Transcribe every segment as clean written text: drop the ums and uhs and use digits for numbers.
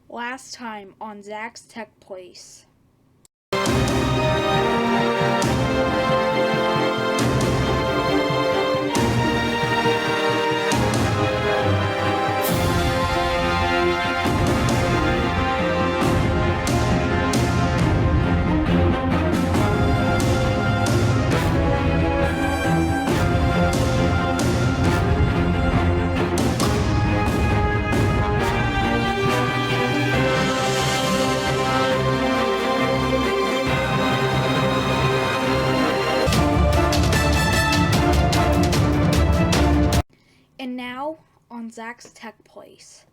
Last time on Zach's Tech Place. And now on Zach's Tech Place.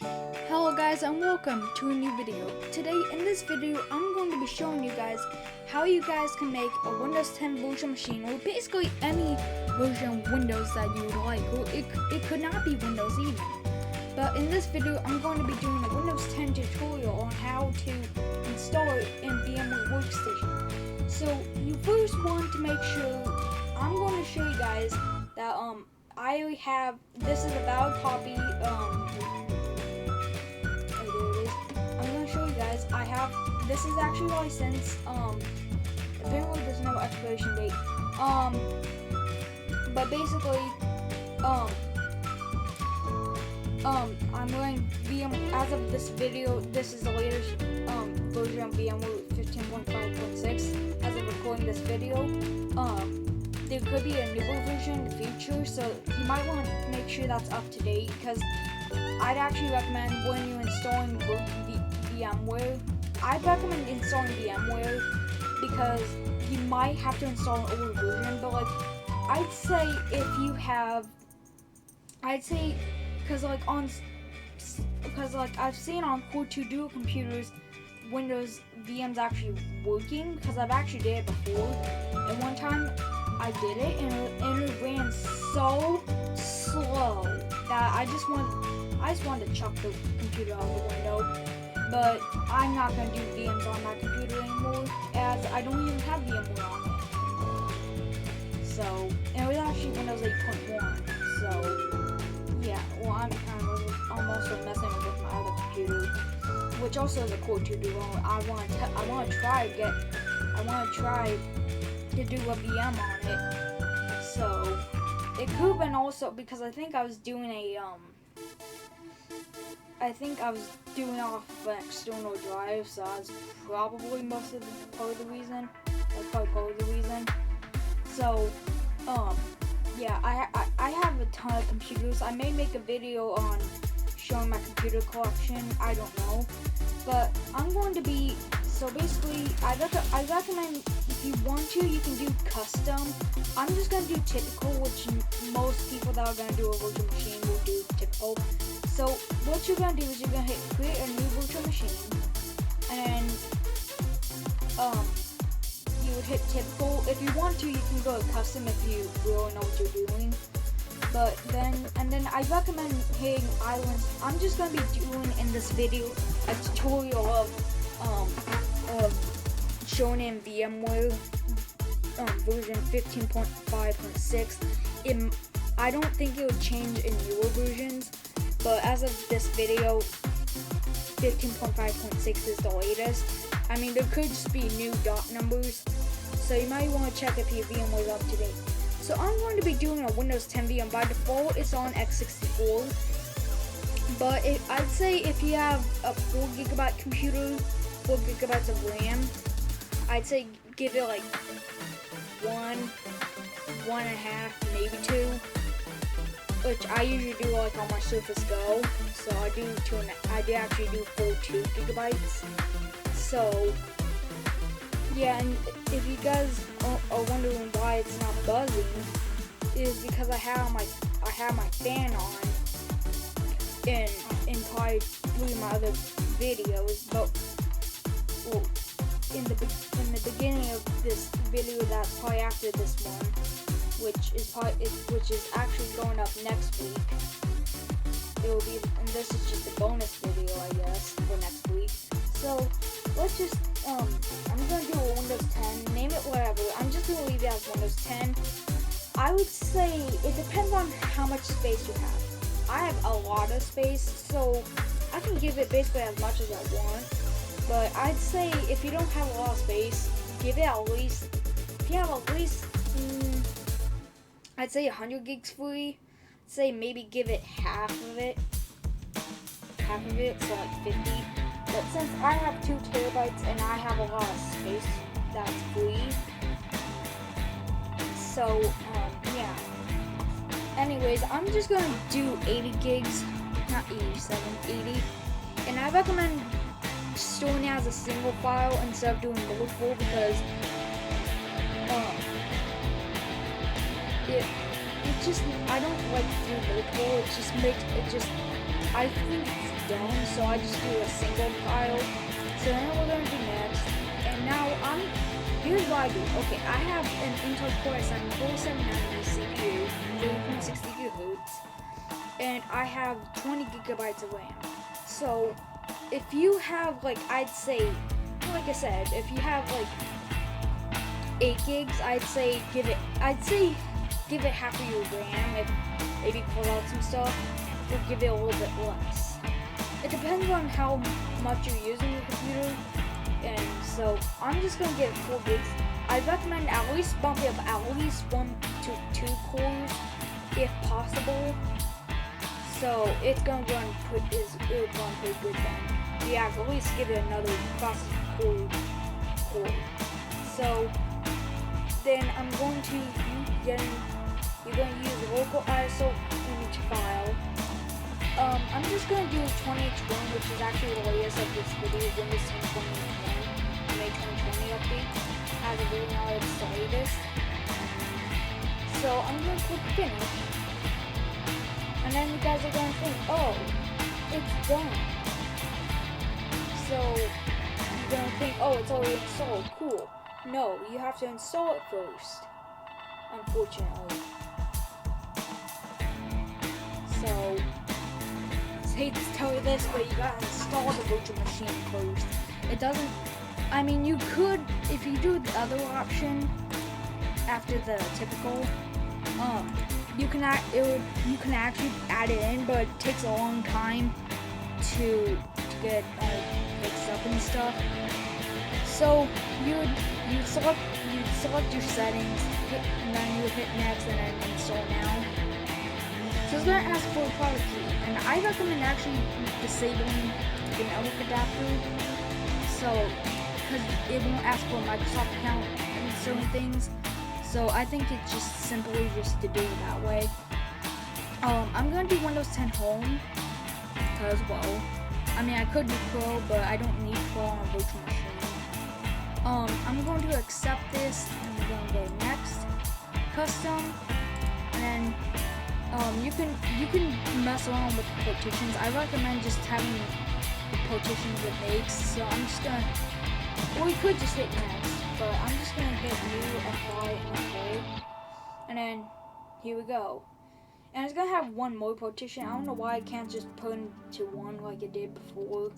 Hello guys and welcome to a new video. Today in this video I'm going to be showing you guys how you guys can make a Windows 10 virtual machine, or basically any version of Windows that you would like. Or it could not be Windows even. But in this video I'm going to be doing a Windows 10 tutorial on how to install it in VMware Workstation. So you first want to make sure, I'm going to show you guys that I have, this is a valid copy, oh, there it is. I'm going to show you guys, I have, this is actually licensed, apparently there's no expiration date, but basically, I'm running as of this video, this is the latest, version of VMware 15.5.6, as of recording this video, there could be a newer version in the future, so you might want to make sure that's up to date, because I'd actually recommend when you're installing VMware, I'd recommend installing VMware, because you might have to install an older version, but like, I'd say if you have, because I've seen on Core 2 Dual computers, Windows VM's actually working, because I've actually did it before, and one time I did it, and it ran so slow that I just wanted to chuck the computer out the window. But I'm not gonna do VMs on my computer anymore, as I don't even have VMware on it. So, and it was actually Windows 8.1. So, yeah. Well, I'm also messing with my other computer, which also is a Core 2 Duo. I want to try to do a VM on it, so it could have been also because I think I was doing off an external drive, so that's probably part of the reason. That's probably part of the reason. So, yeah, I have a ton of computers. I may make a video on showing my computer collection. I don't know, but I'm going to be. So basically, I recommend if you want to, you can do custom. I'm just going to do typical, which most people that are going to do a virtual machine will do typical. So what you're going to do is you're going to hit create a new virtual machine, and then you would hit typical. If you want to, you can go to custom if you really know what you're doing. But then I recommend hitting islands. I'm just going to be doing in this video a tutorial of showing in VMware version 15.5.6. I don't think it would change in newer versions, but as of this video, 15.5.6 is the latest. I mean, there could just be new dot numbers, so you might want to check if your VMware is up to date. So I'm going to be doing a Windows 10 VM. By default, it's on x64, but I'd say if you have a 4GB computer, 4 gigabytes of RAM, I'd say give it like 1.5, maybe 2, which I usually do like on my Surface Go. So I do actually do full 2 gigabytes. So yeah, and if you guys are wondering why it's not buzzing, is because I have my fan on in probably 3 of my other videos, but well, in the beginning of this video, that's probably after this one, which is actually going up next week. It will be, and this is just a bonus video, I guess, for next week. So let's just I'm gonna do a Windows 10. Name it whatever. I'm just gonna leave it as Windows 10. I would say it depends on how much space you have. I have a lot of space, so I can give it basically as much as I want. But I'd say if you don't have a lot of space, give it at least, if you have at least, I'd say 100 gigs free. Say maybe give it half of it, so like 50. But since I have 2 terabytes and I have a lot of space that's free, so yeah. Anyways, I'm just gonna do 80 gigs, not 87, 80, and I recommend storing it as a single file instead of doing multiple because it just, I don't like doing multiple. It just makes I think it's dumb, so I just do a single file. So then we're gonna do next, and now here's what I do. Okay, I have an Intel Core i7-4790 CPU, 3.6 gigahertz, and I have 20 gigabytes of RAM. So if you have, like, I'd say, like I said, if you have like 8 gigs, I'd say give it half of your RAM, if maybe pull out some stuff, or give it a little bit less. It depends on how much you're using your computer, and so I'm just gonna give it 4 gigs. I recommend at least bump it up at least 1 to 2 cores, if possible. So it's gonna run pretty good then. Yeah, at least give it another processor core. So then I'm going to you're going to use local ISO image file. I'm just going to do 20H1, which is actually the latest of this video, Windows 10 2021, May 2020 update. As of right now, it's the latest. So I'm going to click finish. And then you guys are going to think, oh, it's done. So you're going to think, oh, it's already installed, cool. No, you have to install it first, unfortunately. So, I hate to tell you this, but you gotta install the virtual machine first. It doesn't, I mean, you could, if you do the other option, after the typical, you can actually add it in, but it takes a long time to get fixed up and stuff. So you'd select your settings, and then you hit next, and then install now. So it's gonna ask for a product key, and I recommend actually disabling the network adapter, so because it won't ask for a Microsoft account and certain things. So I think it's just simply just to do it that way. I'm gonna do Windows 10 Home because, well, I mean I could do Pro, but I don't need Pro on a virtual machine. I'm going to accept this, and we're going to go next, custom, and then you can mess around with the partitions. I recommend just having the partitions it makes. So I'm just gonna, well, we could just hit next, but I'm just gonna hit new, apply, and okay, and then here we go. And it's gonna have one more partition. I don't know why I can't just put into one like it did before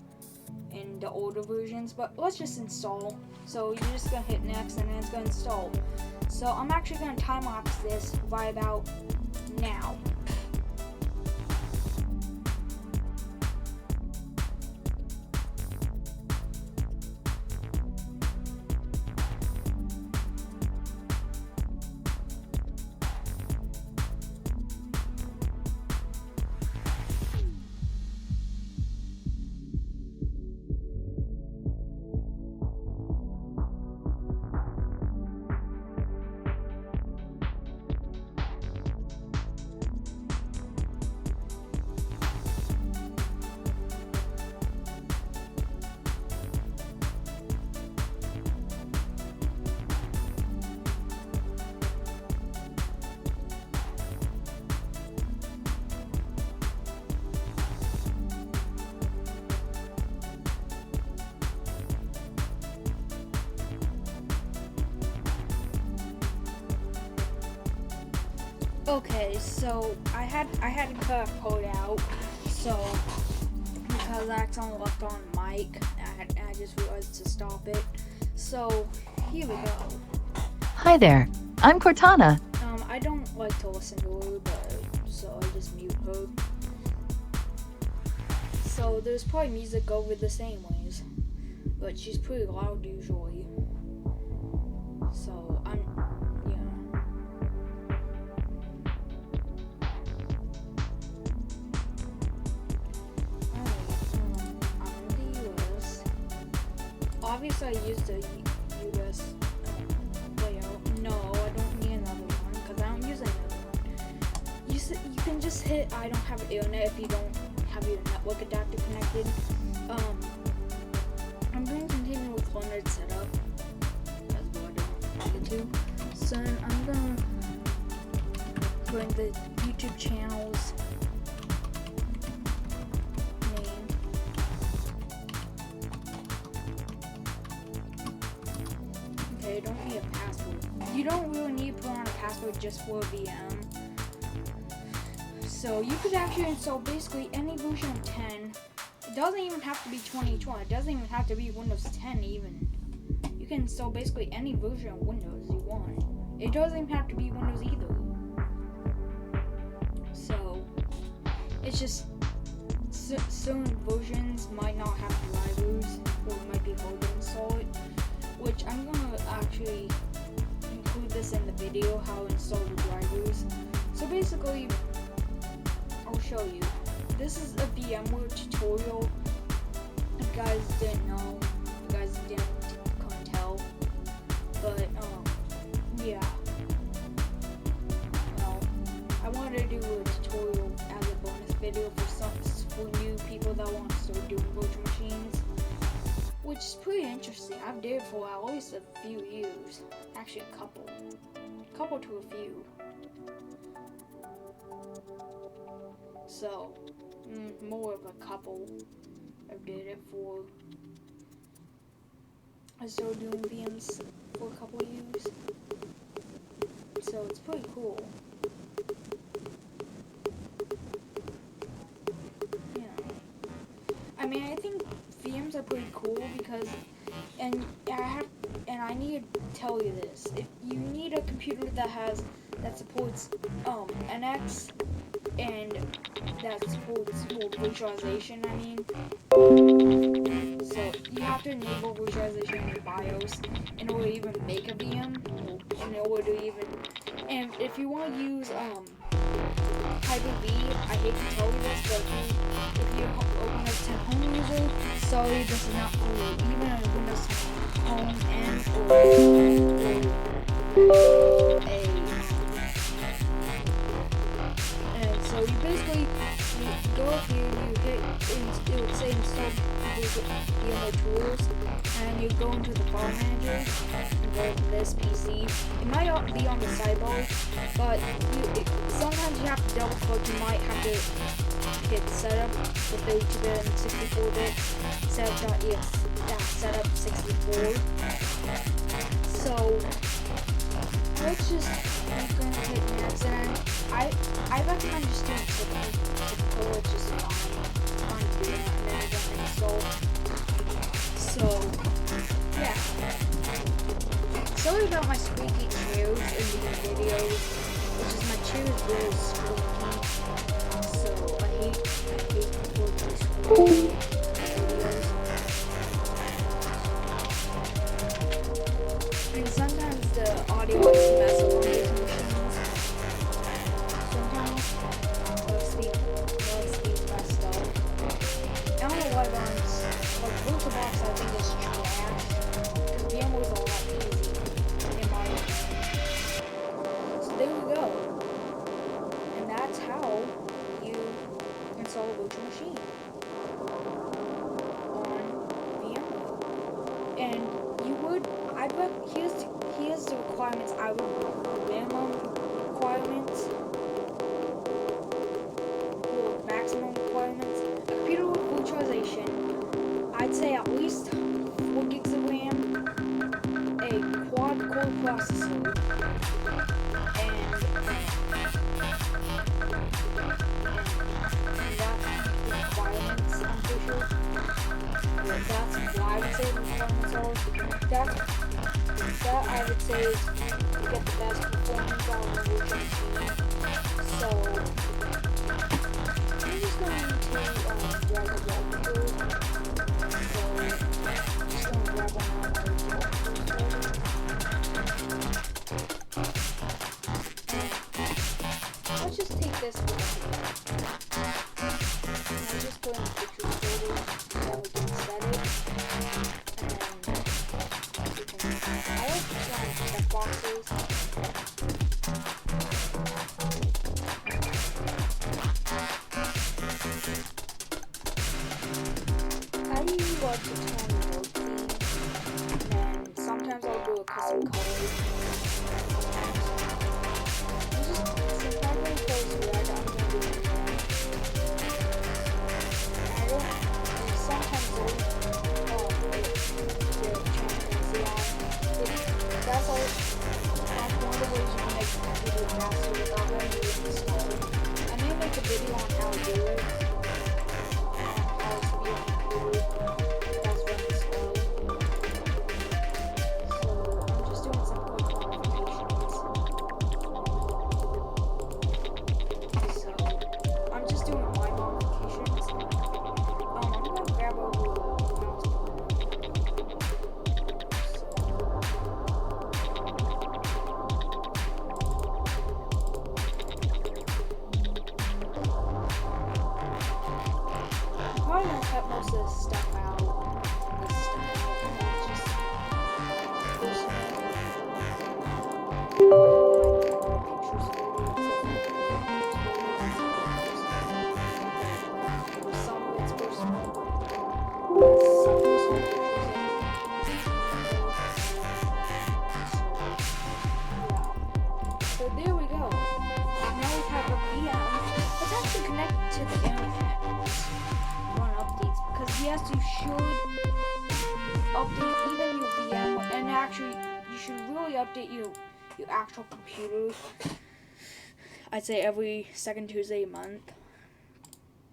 in the older versions, but let's just install. So you're just gonna hit next, and then it's gonna install. So I'm actually gonna time lapse this right about now. Okay, so I had to cut a code out, so because I accidentally left on mic, and I just realized to stop it. So here we go. Hi there, I'm Cortana. I don't like to listen to her, but so I just mute her. So there's probably music over the same ways, but she's pretty loud usually. So I'm, yeah. I'm in the US. Obviously, I used the US layout. No, I don't need another one because I don't use another one. You can just hit I don't have internet if you don't have your network adapter connected. I'm going to continue with Leonard's setup. That's what I don't need to. So I'm gonna put in the YouTube channel's name. Okay, I don't need a password. You don't really need to put on a password just for a VM. So you could actually install basically any version of 10. It doesn't even have to be 2020. It doesn't even have to be Windows 10 even. You can install basically any version of Windows you want. It doesn't even have to be Windows either. So it's just certain versions might not have drivers or might be hard to install it, which I'm gonna actually include this in the video how to install the drivers. So basically, I'll show you. This is a VMware tutorial. If you guys didn't know, if you guys couldn't tell, but yeah. Well, I wanted to do a tutorial as a bonus video for new people that want to start doing virtual machines, which is pretty interesting. I've did it for at least a few years, actually a couple to a few. So, more of a couple. I did it for. I started doing VMs for a couple of years. So it's pretty cool. Yeah. I mean, I think VMs are pretty cool because, and I need to tell you this. If you need a computer that supports NX and that supports virtualization, I mean. So you have to enable virtualization in your BIOS in order to even make a VM, in order to even, and if you want to use Hyper-V, I hate to tell you this, but if you're a Windows 10 home user, sorry, this is not for you. Even a Windows 10 home and so you basically go up here, it would say install VMware tools, and you go into the file manager and go to this PC. It might not be on the sidebar, but sometimes you have to double click. You might have to hit setup with 32-bit and 64-bit setup 64. So let's just gonna hit next, and I recommend just doing typical, it's just fine to do that, and then you're gonna install. So yeah. Sorry about my squeaky chairs in these videos. It's just my chair is really squeaky. So I hate recording squeaky videos. And sometimes the audio is mess up on these machines. Sometimes they'll messed up. I don't know why runs. Like VirtualBox I think is trash. Because VMware is a lot easier in my opinion. So there we go. And that's how you install a virtual machine on VMware. And you would, here's the requirements I would, minimum requirements, or maximum requirements. A computer with virtualization, I'd say at least 4 gigs of RAM, a quad-core processor, and that's the requirements, I'm pretty sure. That's why I would say the requirements are. That I would say is to get the best performance out of the virtual machine. So just going to drag a wall through. So I'm just going to grab one out of my wall folder. And let's just take this one here. And I just put in the pictures folder so we can set it. And we can, I like to try and check boxes. I usually like to turn the work theme, and sometimes I'll do a custom color. Since my room goes red, I'm going to do it red. And I don't, and sometimes I'll get transparency on. That's one of the ways you can make a video faster without having to install it. I may make a video on how to do it. Probably gonna cut most of this stuff out. So there we go. Now we have a VM. Let's actually connect to the internet. Run updates, because yes, you should update even your VM, and actually you should really update your actual computer. I'd say every second Tuesday a month,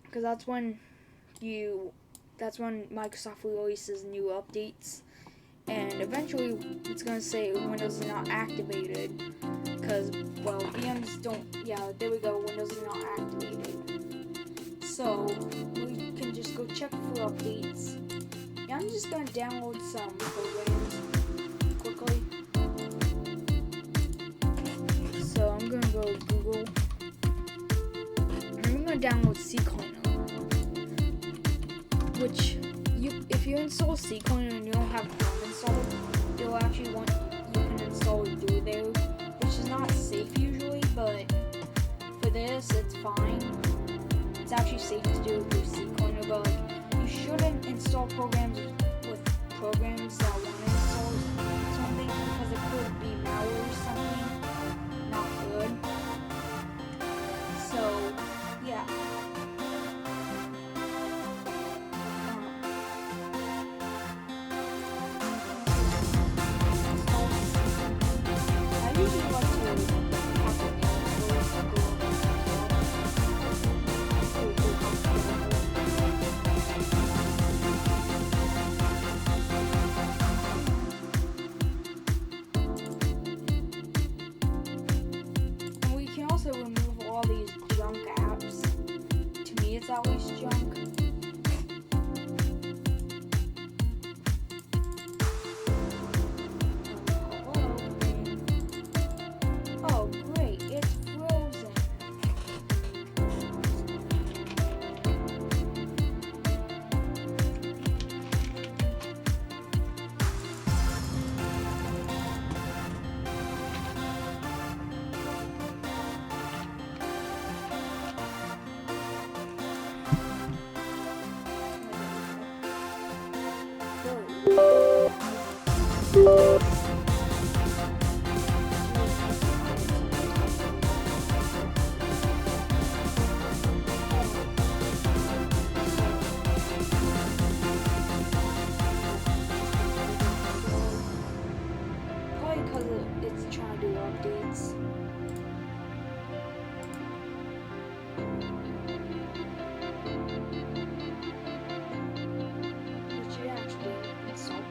because that's when Microsoft releases new updates, and eventually it's gonna say Windows is not activated, because well, VMs don't. Yeah, there we go. Windows is not activated. So we can just go check for updates. Yeah, I'm just gonna download some programs quickly. So I'm gonna go to Google, and I'm gonna download CCleaner, which if you install CCleaner and you don't have Chrome installed, you'll actually want you can install it through there, which is not safe usually, but for this it's fine. It's actually safe to do it through CCleaner, but like, you shouldn't install programs with programs that want to install something, because it could be malware or something not good. So yeah. I usually like to have the and we can also remove all these junk apps. To me, it's always junk. Oh, great, it's frozen. Probably because it's trying to do updates. Which you actually install.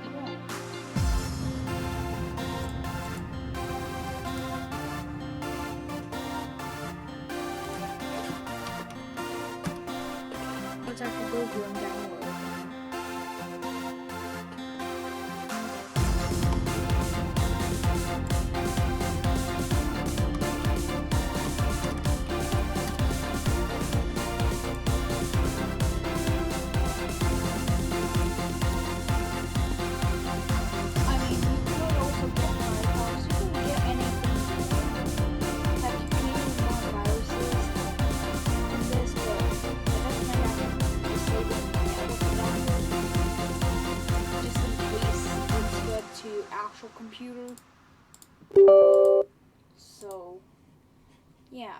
computer. So, yeah.